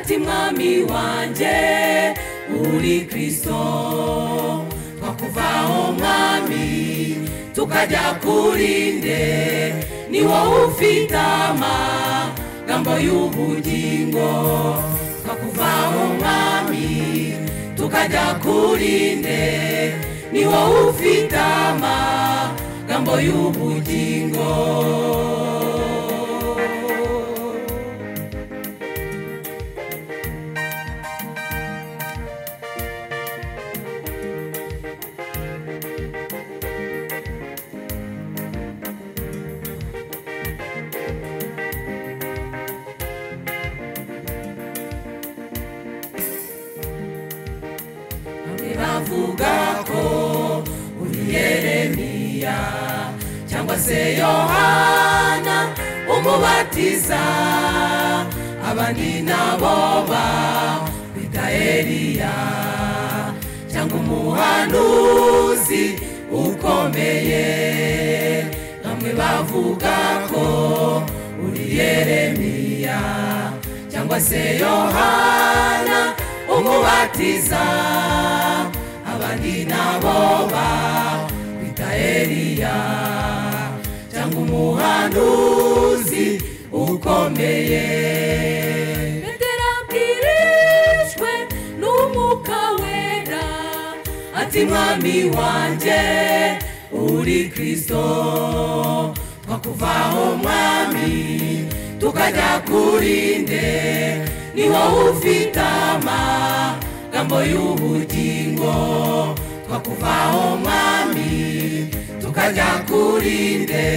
ati mwami wanje uri Kristo twakuvaho mwami tukajya kurinde ni wowe ufite amagambo y'ubugingo twakuvaho mwami tukajya kurinde ni wowe ufite amagambo y'ubugingo bavuga ko uri Yeremiya cyangwa se Yohana umubatiza abandi nabo bita Eliya cyangwa umuhanuzi ukomeye bamwe bavuga ko uri Yeremiya cyangwa se Yohana umubatiza abandi nabo bita Eliya cyangwa umuhanuzi ukomeye Petero abwirishwe n'umwuka wera ati mwami wanje uri Kristo twakuvaho mwami tukajya kurinde ni wowe ufite amagambo y'ubugingo twakuvaho mwami tukajya kurinde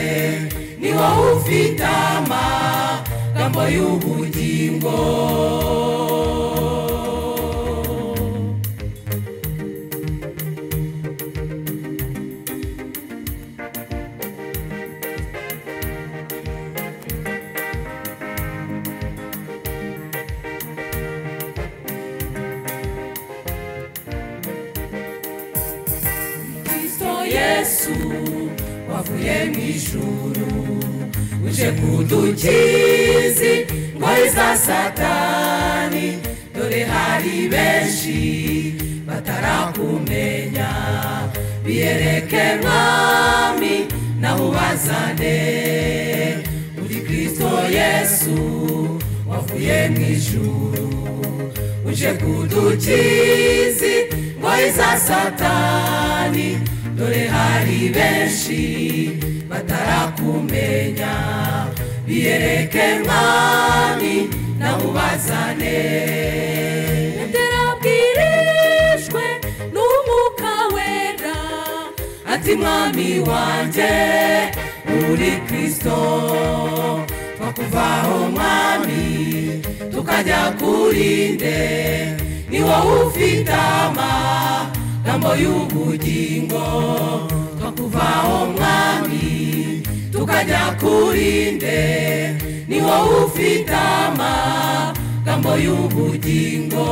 ni wowe ufite amagambo y'ubugingo Yesu wavuye mw'ijuru uje kudukiza ngoyi za Satani dore hari benshi batarakumenya biyereke mwami naho ubazane uri Kristo Yesu wavuye mw'ijuru uje kudukiza ngoyi za Satani dore hari benshi batarakumenya biyereke mwami naho ubazane Petero abwirishwe n'umwuka wera ati mwami wanje uri Kristo twakuvaho mwami tukajya kurinde ni wowe ufite amagambo y'ubugingo twakuvaho mwami tukajya kurinde ni wowe ufite amagambo y'ubugingo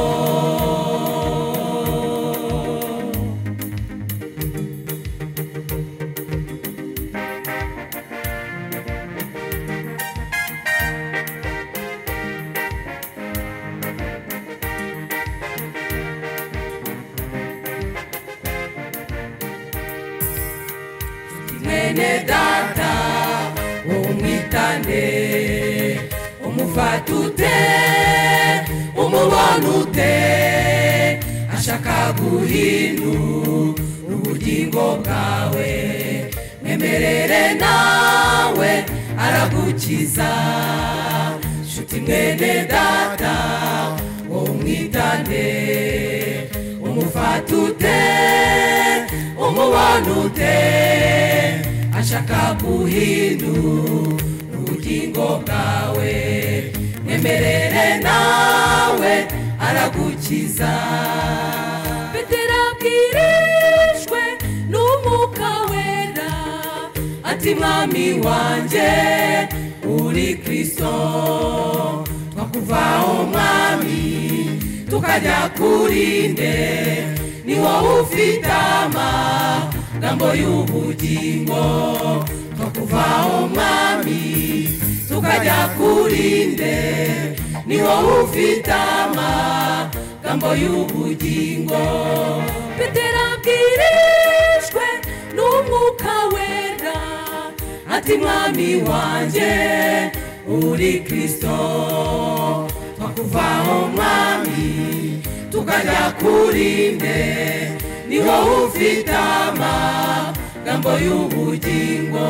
mwene data umwitane umufatute umubonute ashaka guhindura ubugingo bwawe mwemerere nawe aragukiza shuti mwene data umwitane umufatute umubonute ashaka guhindura ubugingo bwawe mwemerere nawe aragukiza Petero abwirishwe n'umwuka wera ati mwami wanje uri Kristo twakuvaho mwami tukajya kurinde ni wowe ufite amagambo y'ubugingo twakuvaho mwami tukajya kurinde ni wowe ufite amagambo y'ubugingo. Petero abwirishwe n'umwuka wera ati mwami wanjye uri Kristo, twakuvaho mwami tukajya kuri nde, ni wowe ufite amagambo y'ubugingo.